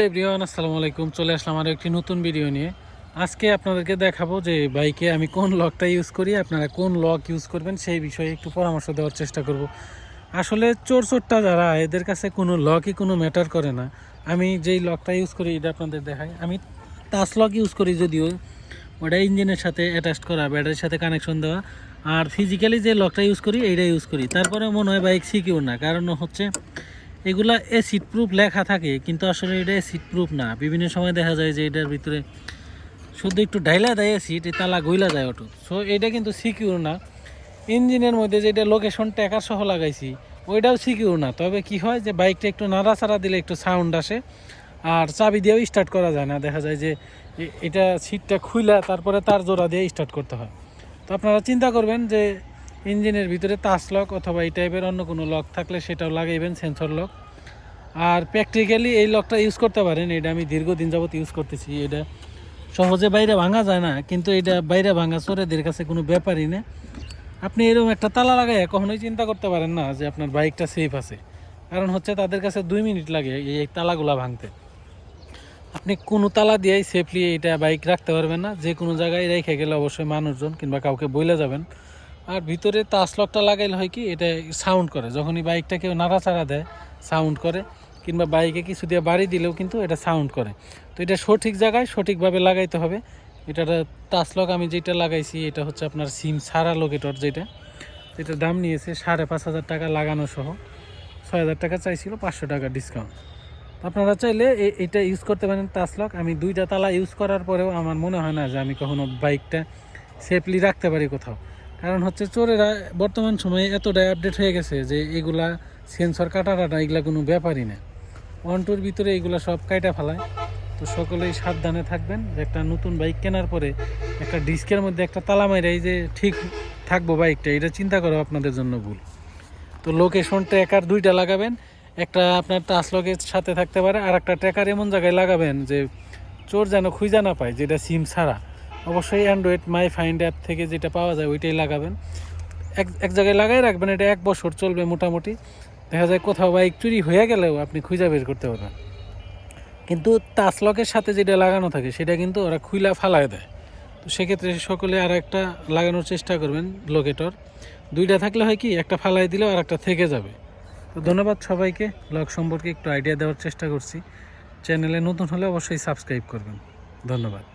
Everyone আসসালামু আলাইকুম। চলে আসলাম আরও একটি নতুন ভিডিও নিয়ে। আজকে আপনাদেরকে দেখাবো যে বাইকে আমি কোন লকটা ইউজ করি, আপনারা কোন লক ইউজ করবেন সেই বিষয়ে একটু পরামর্শ দেওয়ার চেষ্টা করব। আসলে চোরটা যারা, এদের কাছে কোনো লকই কোনো ম্যাটার করে না। আমি যেই লকটা ইউজ করি এটা আপনাদের দেখাই। আমি টাচ লক ইউজ করি, যদিও ওটা ইঞ্জিনের সাথে অ্যাটাচ করা, ব্যাটারির সাথে কানেকশন দেওয়া। আর ফিজিক্যালি যে লকটা ইউজ করি এইটা ইউজ করি। তারপরে মনে হয় বাইক সিকিউর না, কারণ হচ্ছে এগুলা অ্যাসিড প্রুফ লেখা থাকে, কিন্তু আসলে এটা অ্যাসিড প্রুফ না। বিভিন্ন সময় দেখা যায় যে এটার ভিতরে শুধু একটু ঢাইলা দেয় অ্যাসিড, এই তালা গইলা যায় অটো। সো এটা কিন্তু সিকিউর না। ইঞ্জিনের মধ্যে যেটা লোকেশন ট্যাকার সহ লাগাইছি ওইটাও সিকিউর না। তবে কি হয় যে বাইকটা একটু নাড়াচাড়া দিলে একটু সাউন্ড আসে, আর চাবি দিয়েও স্টার্ট করা যায় না। দেখা যায় যে এটা সিটটা খুইলা তারপরে তার জোড়া দিয়ে স্টার্ট করতে হয়। তো আপনারা চিন্তা করবেন যে ইঞ্জিনের ভিতরে টাচ লক অথবা এই টাইপের অন্য কোনো লক থাকলে সেটাও লাগাইবেন, সেন্সর লক। আর প্র্যাকটিক্যালি এই লকটা ইউজ করতে পারেন, এটা আমি দীর্ঘদিন যাবত ইউজ করতেছি। এটা সহজে বাইরে ভাঙা যায় না, কিন্তু এটা বাইরে ভাঙা চোরেদের কাছে কোনো ব্যাপারই না। আপনি এরকম একটা তালা লাগাই কখনোই চিন্তা করতে পারেন না যে আপনার বাইকটা সেফ আছে, কারণ হচ্ছে তাদের কাছে 2 মিনিট লাগে এই তালাগুলা ভাঙতে। আপনি কোনো তালা দিয়েই সেফলি এটা বাইক রাখতে পারবেন না। যে কোনো জায়গায় রেখে গেলে অবশ্যই মানুষজন কিংবা কাউকে বইলে যাবেন। আর ভিতরে টাচ লকটা লাগাইলে হয় কি, এটা সাউন্ড করে। যখনই বাইকটা কেউ নাড়াচাড়া দেয় সাউন্ড করে, কিংবা বাইকে কিছু দিয়ে বাড়ি দিলেও কিন্তু এটা সাউন্ড করে। তো এটা সঠিক জায়গায় সঠিকভাবে লাগাইতে হবে। এটা টাচ লক আমি যেটা লাগাইছি এটা হচ্ছে আপনার সিম ছাড়া লোকেটর, যেটার দাম নিয়েছে 5,500 টাকা লাগানো সহ। 6,000 টাকা চাইছিল, 500 টাকা ডিসকাউন্ট। আপনারা চাইলে এটা ইউজ করতে পারেন টাচ লক। আমি 2টা তালা ইউজ করার পরেও আমার মনে হয় না যে আমি কখনো বাইকটা সেফলি রাখতে পারি কোথাও। কারণ হচ্ছে চোরেরা বর্তমান সময়ে এতটাই আপডেট হয়ে গেছে যে এগুলা সেন্সর কাটাটা এগুলা কোনো ব্যাপারই না। 1-2-র ভিতরে এগুলা সব কাইটা ফেলায়। তো সকলেই সাবধানে থাকবেন যে একটা নতুন বাইক কেনার পরে একটা ডিস্কের মধ্যে একটা তালা মাইরাই যে ঠিক থাকবো বাইকটা, এটা চিন্তা করো আপনাদের জন্য ভুল। তো লোকেশন ট্র্যাকার 2টা লাগাবেন। একটা আপনার টাচ লগের সাথে থাকতে পারে, আর একটা ট্র্যাকার এমন জায়গায় লাগাবেন যে চোর যেন খুঁজে না পায়, যেটা সিম ছাড়া। অবশ্যই অ্যান্ড্রয়েড মাই ফাইন্ড অ্যাপ থেকে যেটা পাওয়া যায় ওইটাই লাগাবেন। এক জায়গায় লাগাই রাখবেন, এটা 1 বছর চলবে মোটামুটি। দেখা যায় কোথাও বাইক চুরি হয়ে গেলেও আপনি খুঁজে বের করতে পারবেন। কিন্তু টাচ লকের সাথে যেটা লাগানো থাকে সেটা কিন্তু ওরা খুইলা ফালায় দেয়। তো সেক্ষেত্রে সকলে আর একটা লাগানোর চেষ্টা করবেন লোকেটর। 2টা থাকলে হয় কি, একটা ফালাই দিলেও আর একটা থেকে যাবে। তো ধন্যবাদ সবাইকে। লক সম্পর্কে একটু আইডিয়া দেওয়ার চেষ্টা করছি। চ্যানেলে নতুন হলে অবশ্যই সাবস্ক্রাইব করবেন। ধন্যবাদ।